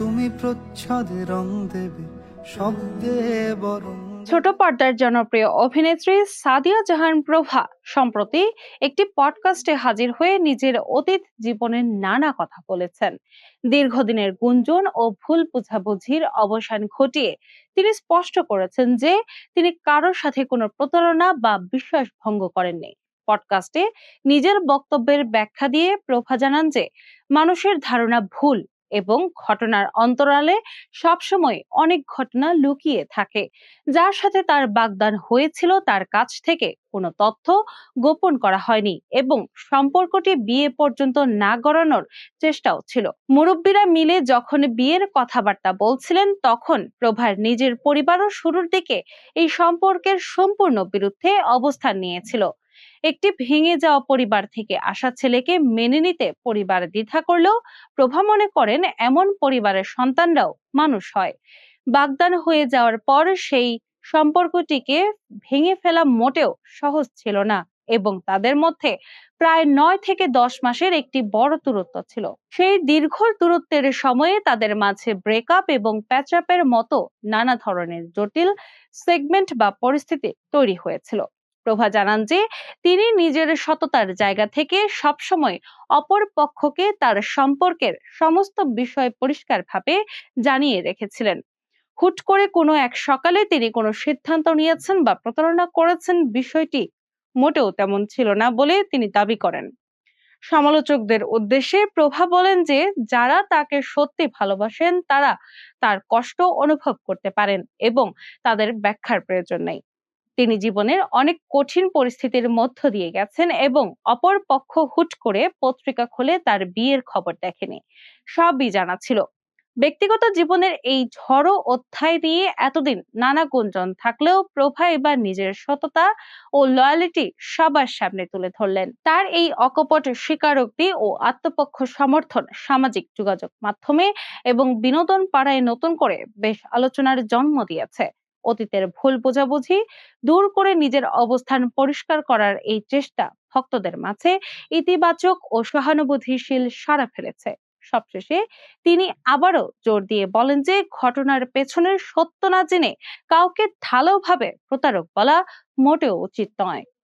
তুমি প্রচ্ছদে রং দেবে শব্দে বরং। ছোট পর্দার জনপ্রিয় অভিনেত্রী সাদিয়া জাহান প্রভা সম্প্রতি একটি পডকাস্টে হাজির হয়ে নিজের অতীত জীবনের নানা কথা বলেছেন। দীর্ঘদিনের গুঞ্জন ও ভুল বোঝাবুঝির অবসান ঘটিয়ে তিনি স্পষ্ট করেছেন যে তিনি কারোর সাথে কোনো প্রতারণা বা বিশ্বাস ভঙ্গ করেননি। পডকাস্টে নিজের বক্তব্যের ব্যাখ্যা দিয়ে প্রভা জানান যে মানুষের ধারণা ভুল এবং ঘটনার অন্তরালে সবসময় অনেক ঘটনা লুকিয়ে থাকে। যার সাথে তার বাগদান হয়েছিল তার কাছ থেকে কোনো তথ্য গোপন করা হয়নি এবং সম্পর্কটি বিয়ে পর্যন্ত না গড়ানোর চেষ্টাও ছিল। মুরব্বীরা মিলে যখন বিয়ের কথাবার্তা বলছিলেন তখন প্রভার নিজের পরিবারও শুরুর দিকে এই সম্পর্কের সম্পূর্ণ বিরুদ্ধে অবস্থান নিয়েছিল। একটি ভেঙে যাওয়া পরিবার থেকে আসা ছেলেকে মেনে নিতে পরিবার দ্বিধা করলেও প্রভা মনে করেন এমন পরিবারের সন্তানরাও মানুষ হয়। বাগদান হয়ে যাওয়ার পর সেই সম্পর্কটিকে ভেঙে ফেলা মোটেও সহজ ছিল না এবং তাদের মধ্যে প্রায় 9 থেকে 10 মাসের একটি বড় দূরত্ব ছিল। সেই দীর্ঘ দূরত্বের সময়ে তাদের মাঝে ব্রেকআপ এবং প্যাচআপের মতো নানা ধরনের জটিল সেগমেন্ট বা পরিস্থিতি তৈরি হয়েছিল। প্রভা জানান যে তিনি নিজের সততার জায়গা থেকে সবসময় অপর পক্ষকে তার সম্পর্কের সমস্ত বিষয় পরিষ্কারভাবে জানিয়ে রেখেছিলেন। হুট করে কোনো এক সকালে তিনি কোনো সিদ্ধান্ত নিয়েছেন বা প্রতারণা করেছেন বিষয়টি মোটেও তেমন ছিল না বলে তিনি দাবি করেন। সমালোচকদের উদ্দেশ্যে প্রভা বলেন যে যারা তাকে সত্যি ভালোবাসেন তারা তার কষ্ট অনুভব করতে পারেন এবং তাদের ব্যাখ্যার প্রয়োজন নেই। তিনি জীবনের অনেক কঠিন পরিস্থিতির মধ্য দিয়ে গেছেন এবং অপর পক্ষ হুট করে পত্রিকা খুলে তার বিয়ের খবর দেখেনি, সবই জানা ছিল। ব্যক্তিগত জীবনের এই ঝড়ো অধ্যায় নিয়ে এতদিন নানা গুঞ্জন থাকলেও প্রভা এবার নিজের সততা ও লয়ালিটি সবার সামনে তুলে ধরলেন। তার এই অকপট স্বীকারোক্তি ও আত্মপক্ষ সমর্থন সামাজিক যোগাযোগ মাধ্যমে এবং বিনোদন পাড়ায় নতুন করে বেশ আলোচনার জন্ম দিয়েছে। অতীতের ভুল বোঝাবুঝি দূর করে নিজের অবস্থান পরিষ্কার করার এই চেষ্টা ভক্তদের মাঝে ইতিবাচক ও সহানুভূতিশীল সাড়া ফেলেছে। সবশেষে তিনি আবারও জোর দিয়ে বলেন যে ঘটনার পেছনের সত্য না জেনে কাউকে ঢালাওভাবে প্রতারক বলা মোটেও উচিত নয়।